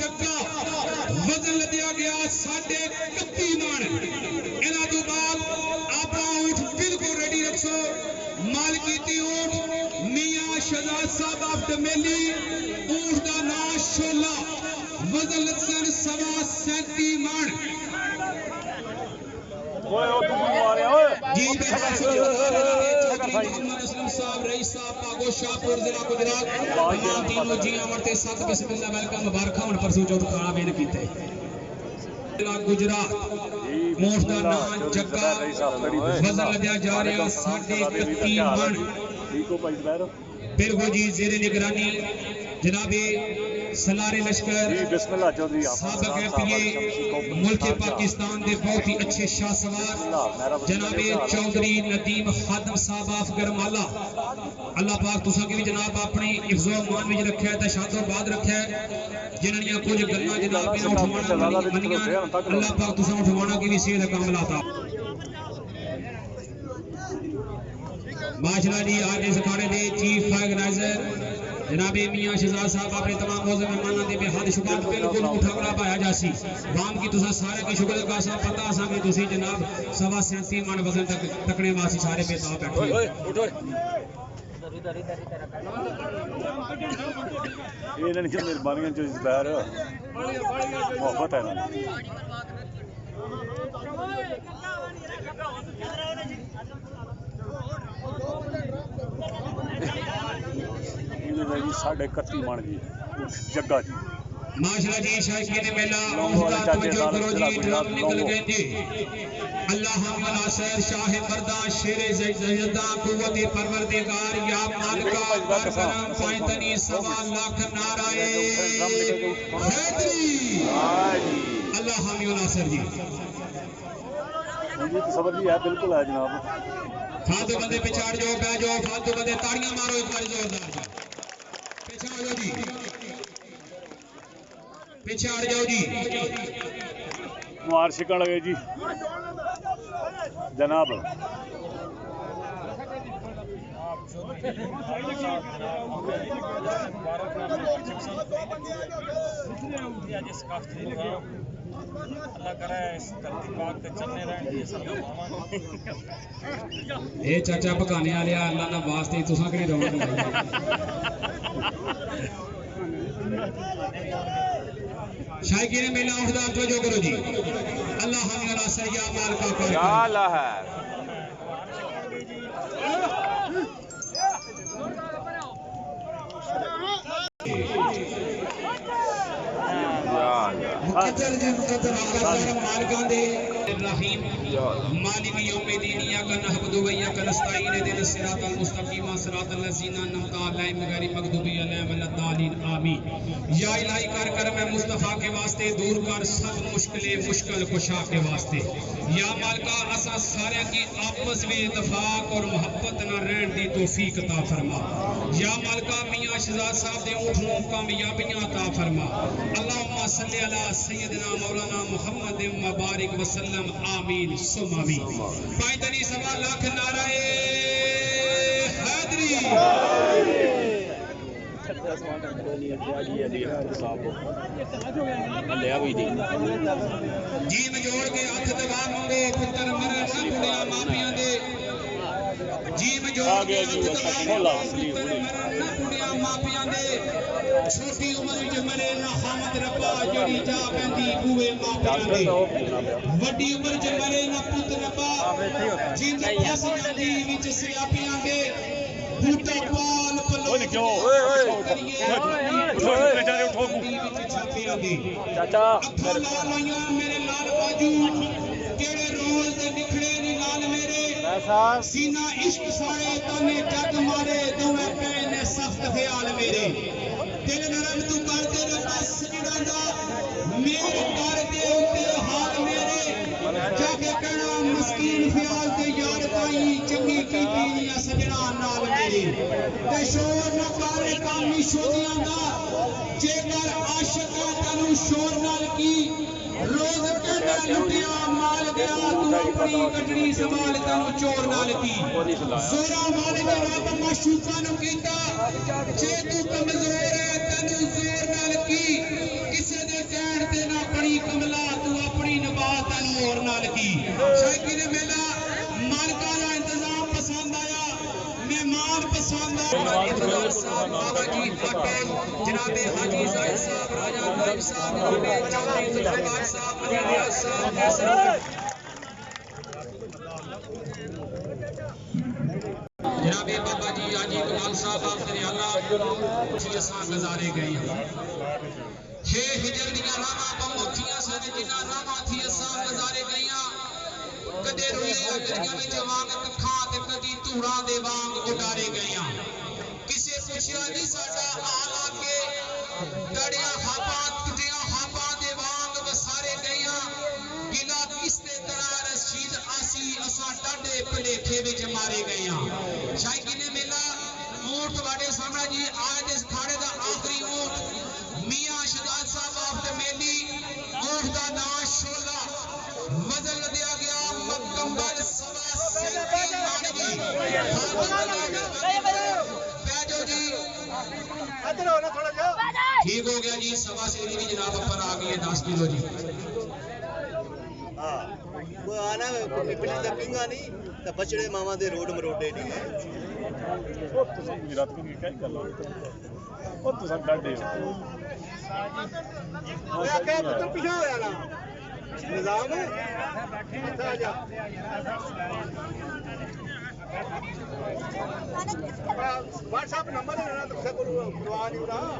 जग्गा वजन लदिया गया 31.5 मन। इन्हां तो बाद आपा ऊठ बिल्कुल रेडी रखो। मालकीती ऊठ मियां शहजाद साहब ऑफ डमेली ऊठ दा नाम शोला वजन लदसन 37 मन। जी मोहम्मद असलम साहब रईस साहब पागो शाहपुर जिला गुजरात तमाम टीम जी अमरते साथ बिस्मिल्लाह वेलकम मुबारक होण परसू चौथ खाना बेन कीते जिला गुजरात मोठ दा नाम जग्गा वजन लदया जा रहा 31.5 मन। बिल्कुल जी जेरे निगरानी जनाबे सलारे लश्कर साबिक एमपीए मुल्क पाकिस्तान के बहुत ही अच्छे शाह सवार जनाबे चौधरी नदीम खादम साहब ऑफ गरमाला अल्लाह पाक तुसा की भी जनाब अपनी इफ्जो मान में रखा है ते शादो बाद रखा है जिन्हां कुछ गल्लां जनाब ने उठवाना मनियां अल्लाह पाक तुसा उठवाना की भी सेहत कामल अता माशाअल्लाह जी। आज इस अखाड़े के चीफ ऑर्गेनाइजर जनाबे मियां शहजाद साहब अपने तमाम मौजूद मेहमानों के बेहद शुक्र बिल्कुल उठा बड़ा पाया जासी वाम की तुसा सारे के शुक्र का सा पता सा कि तुसी जनाब 37 मन वजन तक तकने वासी सारे बेताब बैठे ये इन्हां दी मेहरबानियां जो इज़हार मोहब्बत है ना जी 31.5 मन जी जग्गा जी माशाअल्लाह जी। शायकीन मेला तवज्जो करो जी ड्रम निकल गए जी। अल्लाह हम नासिर शाह मर्दा शेर ज़यदा कुव्वत परवरदिगार या मालिका करम पायतनी 1.25 लाख नाराए हैदरी अल्लाह हम नासिर जी। जी तसव्वुर जी है बिल्कुल है जनाब। फालतू बंदे पिछाड़ जाओ बह जाओ फालतू बंदे ताड़ियां मारो एक बार जोरदार पीछे आ जाओ जी पीछे हट जाओ जी। मार शिकन लगे जी जनाब। ये चाचा पकाने वाले अल्लाह ना वास्ते तुसा कि रौनक शायकीन मेला उठदा तवज्जो करो जी। अल्लाह हम नासिर या मालिका या अल्लाह है मुकद्दर जी मुकद्दर मालिकां दे रहीम मालिक यौमिद्दीन इय्याका नअबुदु व इय्याका नस्तईन इहदिना सिरातल मुस्तकीम सिरातल लज़ीना अनअमता अलैहिम गैरिल मग़दूबि अलैहिम वलद्दालिन आमीन। या इलाही कर मैं मुस्तफा के वास्ते दूर कर सब मुश्किलें मुश्किल कुशा के वास्ते या मालिका असा सारे की आपस में इत्तेफाक और मोहब्बत न रहन दी तौफीक अता फरमा। या मालिका मियां शहजाद साहब दे ऊँट नूं कामयाबियां अता फरमा। अल्लाहुम्मा सल्ली अला सय्यदना मौलाना मुहम्मद मुबारक वसल्लम आमीन सुम आमीन। 1.25 लाख नाराए हैदरी जी में जोड़ के हाथ दबा मंगो पुत्र मरे ना बुढ़िया मापियां दे जी में जोड़ के हाथ दबा ना बुढ़िया मापियां दे छोटी उम्र विच मरे ना हामद रब्बा जड़ी जा पैंदी बूए मापियां दे वड्डी उम्र च मरे ना पुत्र रब्बा जिंद फस जांदी विच सियापियां दे बूटा पाल पलो चाचा मेरे लाल बाजू केड़े रोज दे निखड़े नी लाल मेरे सीना इश्क सारे ताने जग मारे दोवे पैने सख्त ख्याल मेरे दिल नरम तू कर दे रब्बा सजदा दा मेरे कर दे उते हाल मेरे जाके कहना मस्कीन ख्याल ते यार ताई चंगी कीती या सजना नाल मेरे ते शोर न कर कामी शोदियां दा जेकर आशिक तनु शोर नाल की रोज कहना लुटिया माल गया तू अपनी कटड़ी संभाल तनु चोर नाल की जोरा वाले ने रब माशूका नु कीता जे तू कमजोर है तनु जोर नाल की किसे दे जनाबे हाजी जाहिद साहब, राजा गालिब साहब, जनाबे चौधरी जुल्फिकार साहब, अली रियाज साहब, जनाबे बाबा जी हाजी कमाल साहब आखिर आला असां गुजारे गए हे हिजर दियां रावां बहुथियां सन जिन्हां रावां थी असां गुजारे गईयां कदे रुले अगरियां विच वांग कखां ते कदी धूड़ां दे वांग उडारे गईयां किसे पुछया नहीं साडा हाल आके डड़ियां हाबां टुटियां हाबां दे वांग वसारे गईयां गिला किसते तरह रशीद आसी असां डाडे भलेखे विच मारे गईयां शायकी ने मेला ऊंट वाडे सामने जी आज इस खाड़े दा आखिरी ऊंट मियां शहजाद साहब आफ्टर मेली ऊंट दा नाम शोला मजल दिया गया मुकम्मल सवा सैंतीस मान जी बैठो जी ठीक हो गया जी सवा सेरी की जनाब ऊपर आ गई है 10 किलो जी वो आना पिपली दा पिंगा नहीं तो बछड़े मामा दे रोड मरोडे नहीं है ਉਹ ਤੁਸੀਂ ਰਾਤ ਨੂੰ ਕੀ ਗੱਲ ਹੋ ਉਹ ਤੁਸੀਂ ਡਾਡੇ ਹੋ ਉਹ ਆਖਿਆ ਪੁੱਤਰ ਪਿਛਾ ਹੋਇਆ ਨਾ ਨਿਜ਼ਾਮ ਹੈ ਇੱਥੇ ਆ ਜਾ WhatsApp नंबर है ना तुमसे को दुआ नहीं रहा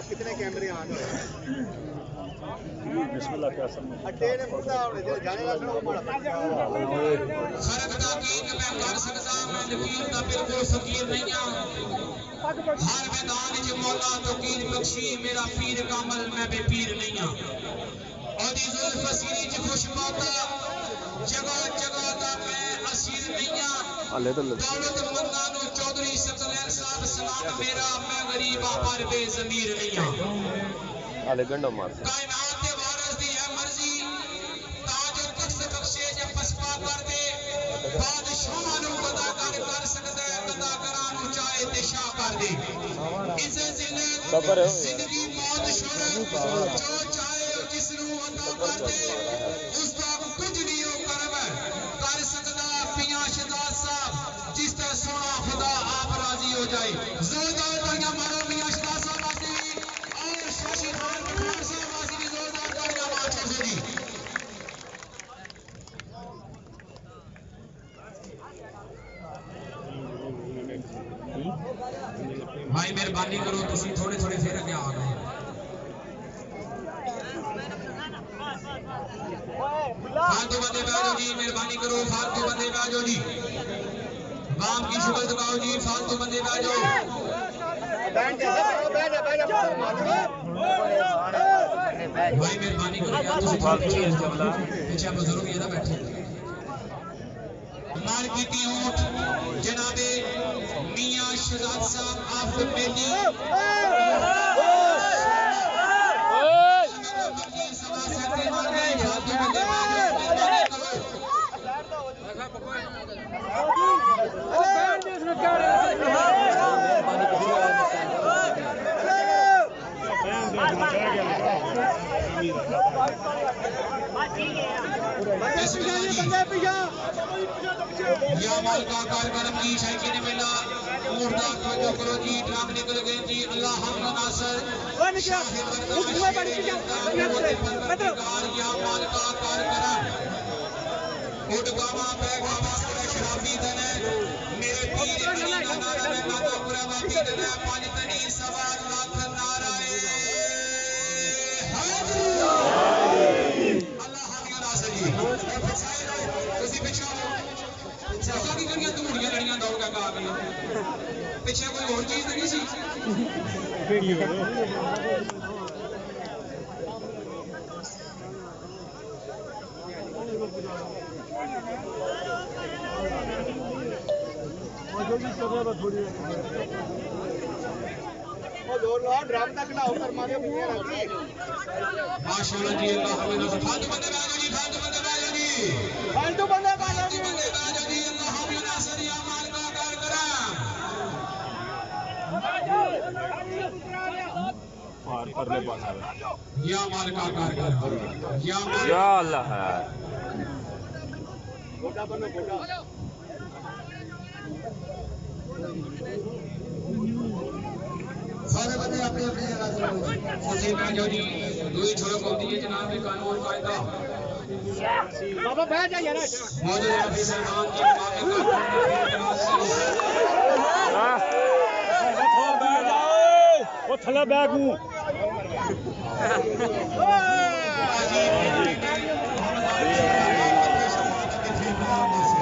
कितने कैमरे ऑन है बिस्मिल्लाह के असम में अड्डे ने मुद्दा होने जो जाने वाला वो मारा फर्क दा की मैं कर सकदा मैं नकीर दा बिल्कुल फकीर नहीं हां हर मैदान च मौला तकीर बख्शी मेरा पीर कामल मैं बेपीर नहीं हां ओदी जुल्फ सीरी च खुशबाता जगह जगह दा मैं असीर नहीं हां दौलत मंदा नु चौधरी सकलैन साहब सलाम मेरा मैं गरीब पर बेज़मीर नहीं हां आले गंडो मार कायनात दे वारिस दी है मर्जी ताज तख्त बख्शे जे पसपा कर दे बादशाहां नु कदा कर सकदा है कदा करां नु चाहे ते शाह कर दे इसे जिंदगी मौत शोहरत जो चाहे जिस नु अता कर दे उस दा कुछ नहीं हो कर सकदा पिया शहजाद साहब जिस ते सोना खुदा आप राजी हो जाए जोरदार तालियां मारो मियां शहजाद साहब वास्ते और शशि खान पठान साहब वास्ते भी जोरदार तालियां मारो जी भाई मेहरबानी करो तुसी थोड़े थोड़े फिर अगे आ गए फालतू बंदे बैठो जी मेहरबानी करो फालतू बंदे बैठो जी बाम की शुक्र दिखाओ जी फालतू बंदे बैठो भाई मेहरबानी करो यार तुसी पीछे बुजुर्ग ये ना बैठे मार्केटी ऊंट जनाबे मियां शहजाद साहब आफ्टर मेली या मालिका कार्यक्रम की शायकी ने मिला मुर्दा तवज्जो करो जी ड्राम निकल गए जी अल्लाह हम नासर या मालिका कार्यक्रम उठगावा पैगावा शराबी दने मेरे पीर अली का नारा में माता पूरा वापी दने पांच तनी सवा लाख नाराए अल्लाह हम नासर जी ਤੁਸੀਂ ਪਿੱਛੇ ਸੱਚਾ ਕੀ ਕਰੀਆਂ ਧੂੜੀਆਂ ਲੜੀਆਂ ਦੌੜ ਕੇ ਆ ਗਈਆਂ ਪਿੱਛੇ ਕੋਈ ਹੋਰ ਚੀਜ਼ ਨਹੀਂ ਸੀ वो जोर लो ड्रम तक ना उतर मारे पीछे रहती माशाल्लाह जी अल्लाह हमें फालतू बंदे बैठो जी फालतू बंदे बैठो जी फालतू बंदे बैठो जी अल्लाह हमें नासर या माल का कार्यक्रम पार परले पास या माल का कार्यक्रम या अल्लाह है गोटा बनो गोटा सारे बंदे अपनी अपनी जगह से जो जी दूरी छोड़ो होती है जनाब के कानून कायदा बाबा बैठ जा यार मौजूद ऑफिसर खान की वो थल्ले बैग हूं जी